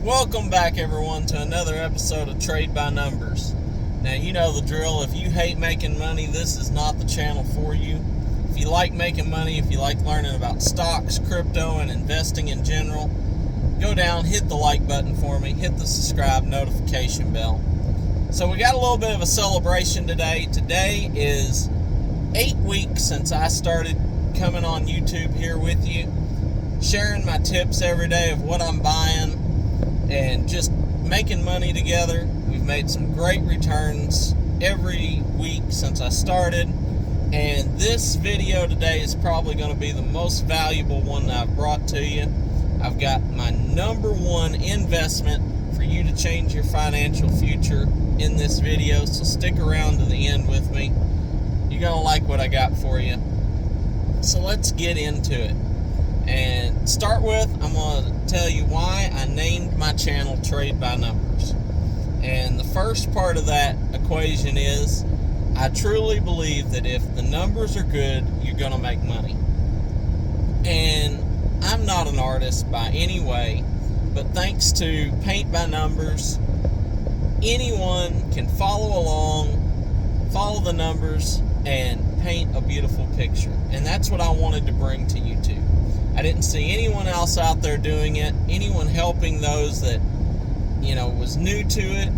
Welcome back, everyone, to another episode of Trade by Numbers. Now, you know the drill. If you hate making money, this is not the channel for you. If you like making money, if you like learning about stocks, crypto, and investing in general, go down, hit the like button for me, hit the subscribe notification bell. So we got a little bit of a celebration today. Today is 8 weeks since I started coming on YouTube here with you, sharing my tips every day of what I'm buying, and just making money together. We've made some great returns every week since I started, and this video today is probably going to be the most valuable one that I've brought to you. I've got my number one investment for you to change your financial future in this video, so stick around to the end with me. You're going to like what I got for you. So let's get into it. And start with, I'm going to tell you why I named my channel Trade by Numbers. And the first part of that equation is, I truly believe that if the numbers are good, you're going to make money. And I'm not an artist by any way, but thanks to Paint by Numbers, anyone can follow along, follow the numbers, and paint a beautiful picture. And that's what I wanted to bring to YouTube. I didn't see anyone else out there doing it, anyone helping those that, was new to it,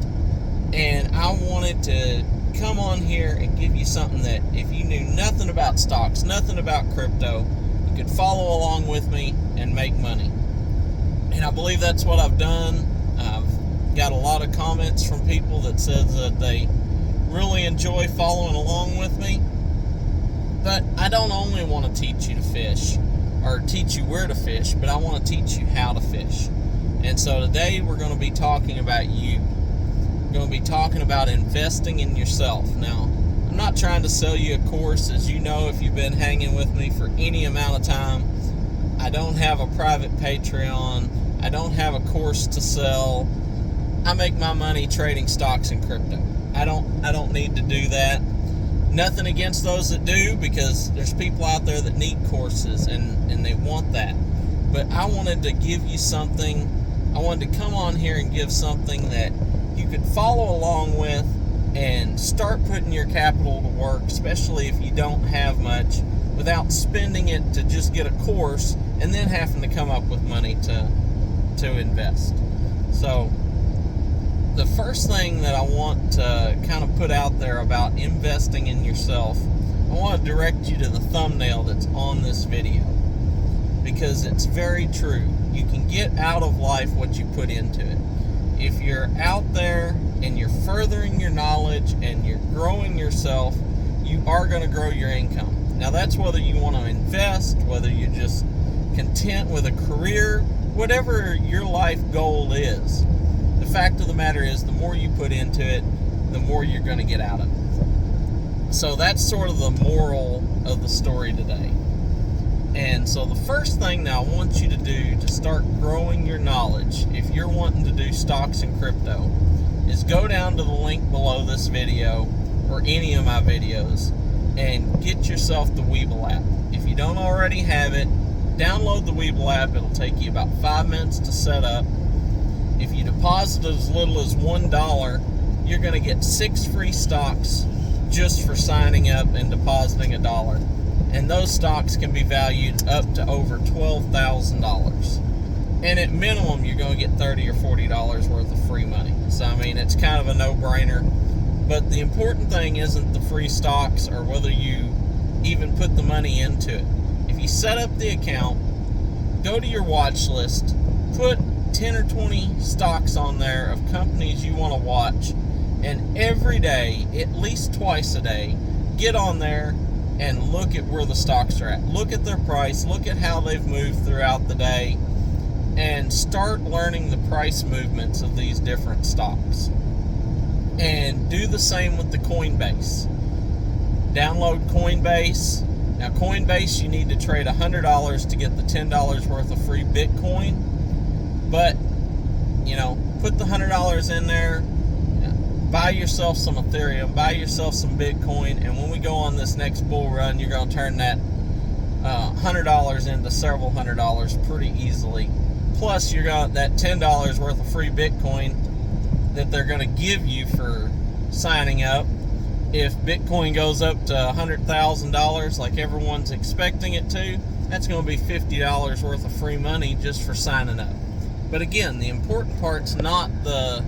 and I wanted to come on here and give you something that if you knew nothing about stocks, nothing about crypto, you could follow along with me and make money. And I believe that's what I've done. I've got a lot of comments from people that says that they really enjoy following along with me. But I don't only want to teach you to fish or teach you where to fish, but I want to teach you how to fish. And so today we're going to be talking about you. We're going to be talking about investing in yourself. Now, I'm not trying to sell you a course. As you know, if you've been hanging with me for any amount of time, I don't have a private Patreon. I don't have a course to sell. I make my money trading stocks and crypto. I don't need to do that. Nothing against those that do, because there's people out there that need courses and they want that. But I wanted to give you something. I wanted to come on here and give something that you could follow along with and start putting your capital to work, especially if you don't have much, without spending it to just get a course and then having to come up with money to invest. So the first thing that I want to kind of put out there about investing in yourself, I want to direct you to the thumbnail that's on this video, because it's very true. You can get out of life what you put into it. If you're out there and you're furthering your knowledge and you're growing yourself, you are going to grow your income. Now, that's whether you want to invest, whether you're just content with a career, whatever your life goal is. The fact of the matter is, the more you put into it, the more you're going to get out of it. So that's sort of the moral of the story today. And so the first thing that I want you to do to start growing your knowledge, if you're wanting to do stocks and crypto, is go down to the link below this video or any of my videos and get yourself the Webull app. If you don't already have it, download the Webull app. It'll take you about 5 minutes to set up. If you deposit as little as $1, you're going to get 6 free stocks just for signing up and depositing $1. And those stocks can be valued up to over $12,000. And at minimum, you're going to get $30 or $40 worth of free money. So, I mean, it's kind of a no-brainer. But the important thing isn't the free stocks or whether you even put the money into it. If you set up the account, go to your watch list, put 10 or 20 stocks on there of companies you want to watch, and every day, at least twice a day, get on there and look at where the stocks are at. Look at their price, look at how they've moved throughout the day, and start learning the price movements of these different stocks. And do the same with the Coinbase. Download Coinbase. Now, Coinbase, you need to trade $100 to get the $10 worth of free Bitcoin. But, put the $100 in there, buy yourself some Ethereum, buy yourself some Bitcoin, and when we go on this next bull run, you're going to turn that $100 into several $100s pretty easily. Plus, you got that $10 worth of free Bitcoin that they're going to give you for signing up. If Bitcoin goes up to $100,000 like everyone's expecting it to, that's going to be $50 worth of free money just for signing up. But again, the important part's not the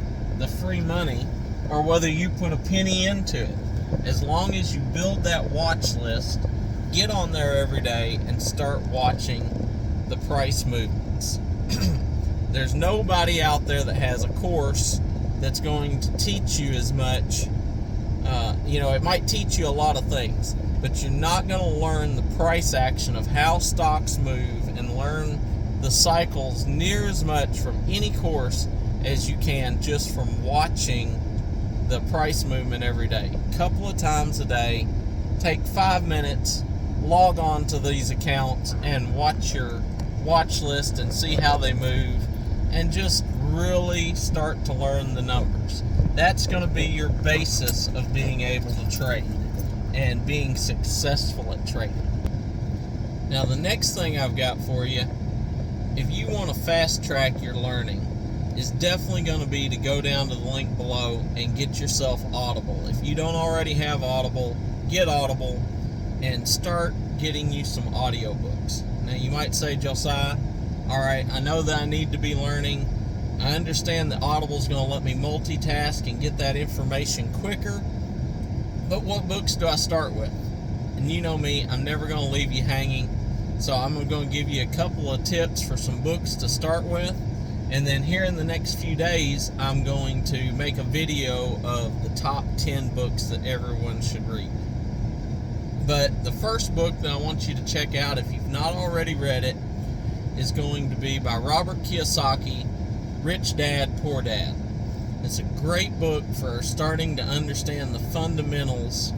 free money or whether you put a penny into it. As long as you build that watch list, get on there every day and start watching the price movements. There's nobody out there that has a course that's going to teach you as much. It might teach you a lot of things, but you're not going to learn the price action of how stocks move and learn the cycles near as much from any course as you can just from watching the price movement every day. A couple of times a day, take 5 minutes, log on to these accounts and watch your watch list and see how they move, and just really start to learn the numbers. That's going to be your basis of being able to trade and being successful at trading. Now, the next thing I've got for you, if you want to fast track your learning, is definitely going to be to go down to the link below and get yourself Audible. If you don't already have Audible, get Audible and start getting you some audiobooks. Now, you might say, Josiah, all right, I know that I need to be learning. I understand that Audible is going to let me multitask and get that information quicker, but what books do I start with? And you know me, I'm never going to leave you hanging, so I'm going to give you a couple of tips for some books to start with, and then here in the next few days, I'm going to make a video of the top 10 books that everyone should read. But the first book that I want you to check out, if you've not already read it, is going to be by Robert Kiyosaki, Rich Dad, Poor Dad. It's a great book for starting to understand the fundamentals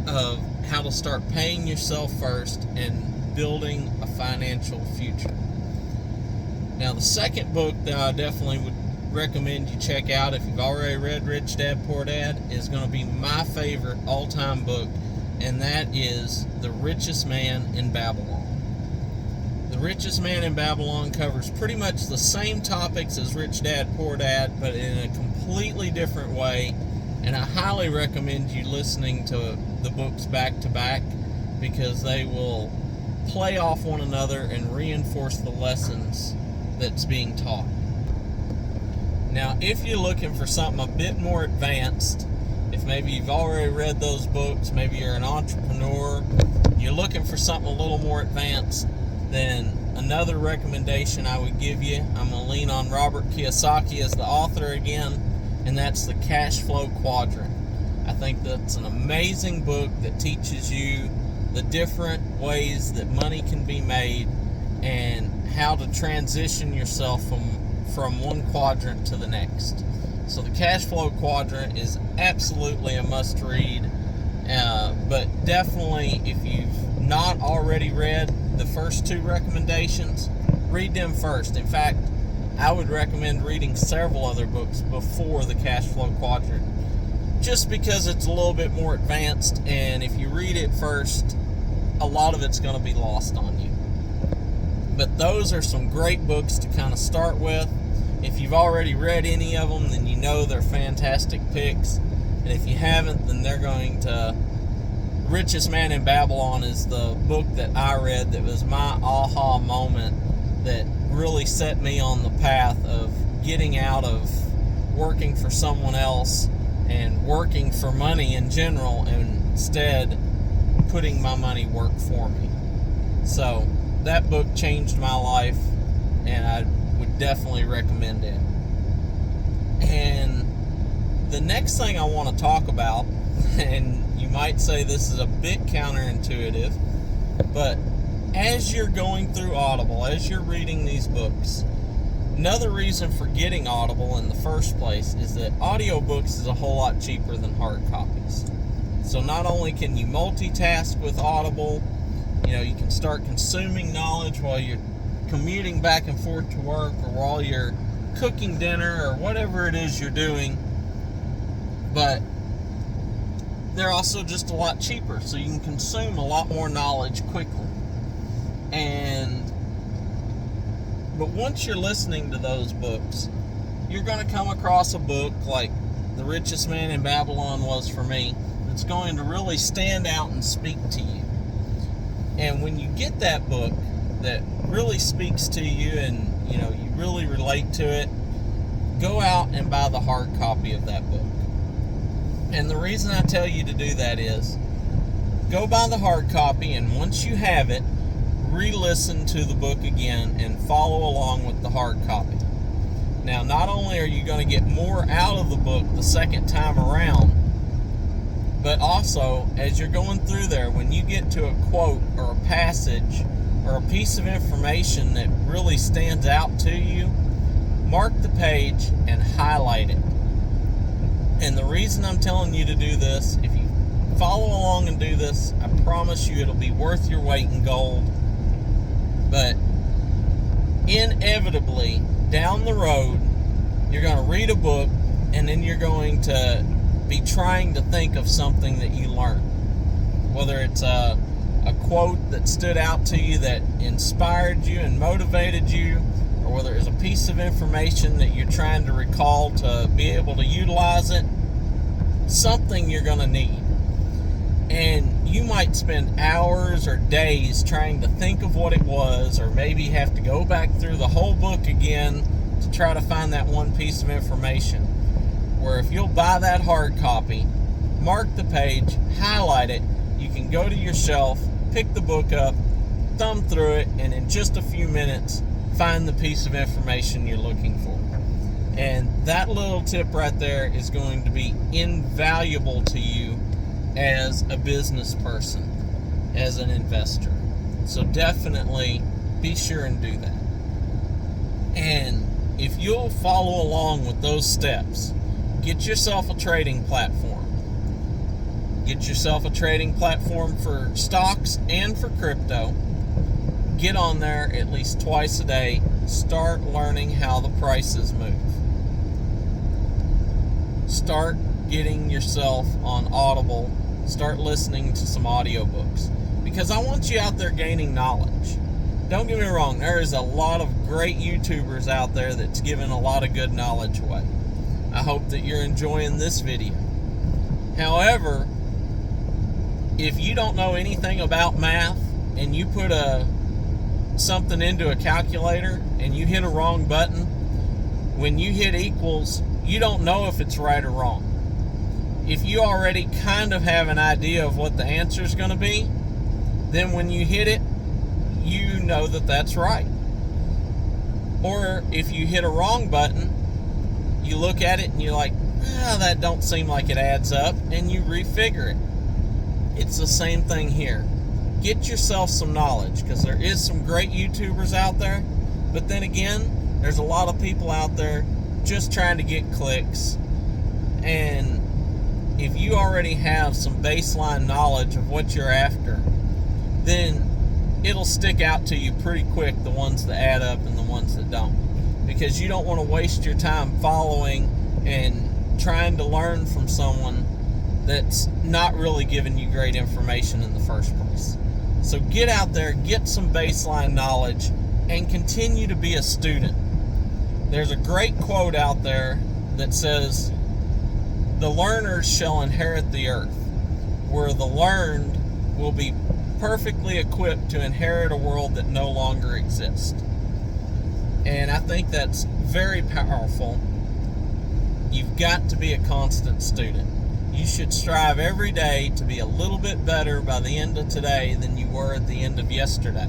of how to start paying yourself first and building a financial future. Now, the second book that I definitely would recommend you check out if you've already read Rich Dad, Poor Dad is going to be my favorite all-time book, and that is The Richest Man in Babylon. The Richest Man in Babylon covers pretty much the same topics as Rich Dad, Poor Dad, but in a completely different way, and I highly recommend you listening to the books back to back because they will play off one another and reinforce the lessons that's being taught. Now, if you're looking for something a bit more advanced, if maybe you've already read those books, maybe you're an entrepreneur, you're looking for something a little more advanced, then another recommendation I would give you, I'm going to lean on Robert Kiyosaki as the author again, and that's the Cash Flow Quadrant. I think that's an amazing book that teaches you the different ways that money can be made and how to transition yourself from one quadrant to the next. So the Cash Flow Quadrant is absolutely a must read, but definitely if you've not already read the first two recommendations, read them first. In fact, I would recommend reading several other books before the Cash Flow Quadrant, just because it's a little bit more advanced, and if you read it first, a lot of it's going to be lost on you. But those are some great books to kind of start with. If you've already read any of them, then you know they're fantastic picks. And if you haven't, then they're going to... Richest Man in Babylon is the book that I read that was my aha moment that really set me on the path of getting out of working for someone else and working for money in general, and instead putting my money work for me. So that book changed my life, and I would definitely recommend it. And the next thing I want to talk about, and you might say this is a bit counterintuitive, but as you're going through Audible, as you're reading these books, another reason for getting Audible in the first place is that audiobooks is a whole lot cheaper than hard copies. So not only can you multitask with Audible, you can start consuming knowledge while you're commuting back and forth to work, or while you're cooking dinner, or whatever it is you're doing, but they're also just a lot cheaper, so you can consume a lot more knowledge quickly. And But once you're listening to those books, you're going to come across a book like The Richest Man in Babylon was for me, that's going to really stand out and speak to you. And when you get that book that really speaks to you and you really relate to it, go out and buy the hard copy of that book. And the reason I tell you to do that is, go buy the hard copy, and once you have it, re-listen to the book again and follow along with the hard copy. Now, not only are you going to get more out of the book the second time around, but also, as you're going through there, when you get to a quote or a passage or a piece of information that really stands out to you, mark the page and highlight it. And the reason I'm telling you to do this, if you follow along and do this, I promise you it'll be worth your weight in gold. But inevitably, down the road, you're going to read a book, and then you're going to be trying to think of something that you learned. Whether it's a quote that stood out to you that inspired you and motivated you, or whether it's a piece of information that you're trying to recall to be able to utilize it, something you're going to need. And you might spend hours or days trying to think of what it was, or maybe have to go back through the whole book again to try to find that one piece of information. Where if you'll buy that hard copy, mark the page, highlight it, you can go to your shelf, pick the book up, thumb through it, and in just a few minutes, find the piece of information you're looking for. And that little tip right there is going to be invaluable to you as a business person, as an investor. So definitely be sure and do that. And if you'll follow along with those steps, get yourself a trading platform. Get yourself a trading platform for stocks and for crypto. Get on there at least twice a day. Start learning how the prices move. Start getting yourself on Audible. Start listening to some audiobooks. Because I want you out there gaining knowledge. Don't get me wrong, there is a lot of great YouTubers out there that's giving a lot of good knowledge away. I hope that you're enjoying this video. However, if you don't know anything about math and you put something into a calculator and you hit a wrong button, when you hit equals, you don't know if it's right or wrong. If you already kind of have an idea of what the answer is going to be, then when you hit it, you know that that's right. Or if you hit a wrong button, you look at it and you're like, that don't seem like it adds up, and you refigure it. It's the same thing here. Get yourself some knowledge, because there is some great YouTubers out there, but then again, there's a lot of people out there just trying to get clicks. And if you already have some baseline knowledge of what you're after, then it'll stick out to you pretty quick, the ones that add up and the ones that don't. Because you don't want to waste your time following and trying to learn from someone that's not really giving you great information in the first place. So get out there, get some baseline knowledge, and continue to be a student. There's a great quote out there that says, "The learners shall inherit the earth," where the learned will be perfectly equipped to inherit a world that no longer exists. And I think that's very powerful. You've got to be a constant student. You should strive every day to be a little bit better by the end of today than you were at the end of yesterday.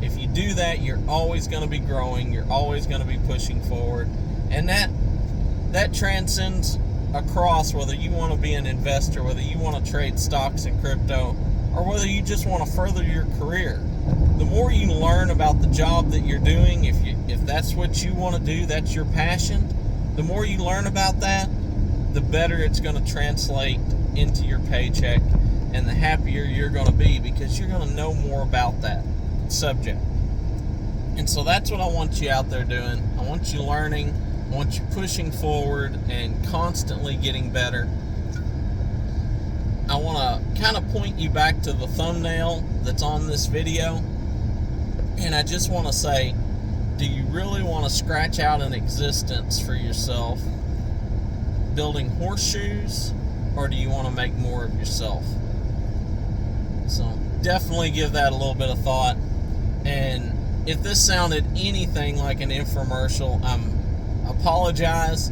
If you do that, you're always going to be growing. You're always going to be pushing forward. And that transcends across whether you want to be an investor, whether you want to trade stocks and crypto, or whether you just want to further your career. The more you learn about the job that you're doing, if that's what you want to do, that's your passion, the more you learn about that, the better it's going to translate into your paycheck, and the happier you're going to be, because you're going to know more about that subject. And so that's what I want you out there doing. I want you learning. I want you pushing forward and constantly getting better. I want to kind of point you back to the thumbnail that's on this video. And I just want to say, do you really want to scratch out an existence for yourself building horseshoes, or do you want to make more of yourself? So definitely give that a little bit of thought. And if this sounded anything like an infomercial, apologize.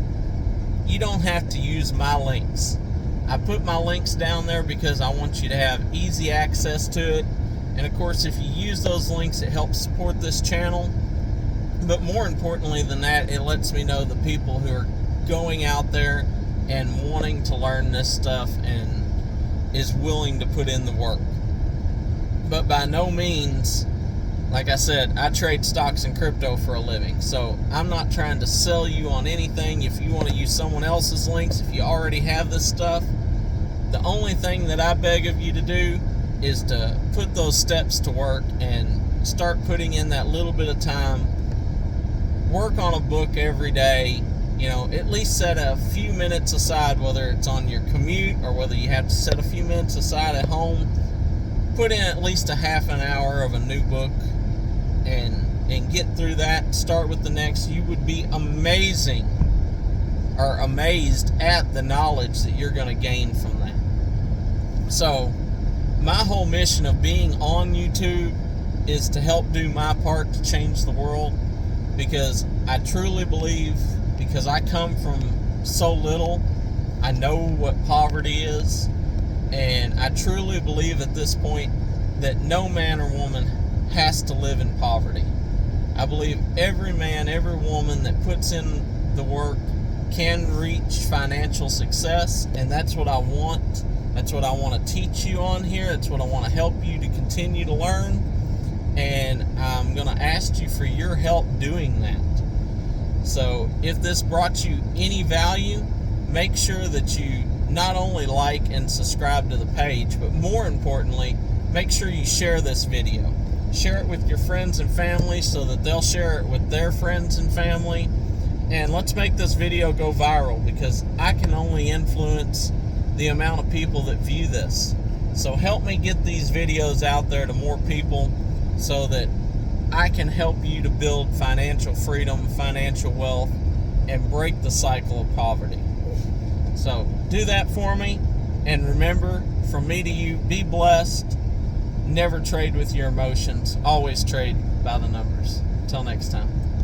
You don't have to use my links. I put my links down there because I want you to have easy access to it. And of course, if you use those links, it helps support this channel. But more importantly than that, it lets me know the people who are going out there and wanting to learn this stuff and is willing to put in the work. But by no means, like I said, I trade stocks and crypto for a living. So I'm not trying to sell you on anything. If you want to use someone else's links, if you already have this stuff, the only thing that I beg of you to do is to put those steps to work and start putting in that little bit of time. Work on a book every day. At least set a few minutes aside, whether it's on your commute or whether you have to set a few minutes aside at home. Put in at least a half an hour of a new book and get through that. Start with the next. You would be amazed at the knowledge that you're going to gain from that. So my whole mission of being on YouTube is to help do my part to change the world, because I truly believe, because I come from so little, I know what poverty is, and I truly believe at this point that no man or woman has to live in poverty. I believe every man, every woman that puts in the work can reach financial success, and that's what I want. That's what I want to teach you on here. That's what I want to help you to continue to learn, and I'm going to ask you for your help doing that. So if this brought you any value, make sure that you not only like and subscribe to the page, but more importantly, make sure you share this video. Share it with your friends and family so that they'll share it with their friends and family. And let's make this video go viral, because I can only influence the amount of people that view this. So help me get these videos out there to more people so that I can help you to build financial freedom, financial wealth, and break the cycle of poverty. So do that for me. And remember, from me to you, be blessed. Never trade with your emotions. Always trade by the numbers. Until next time.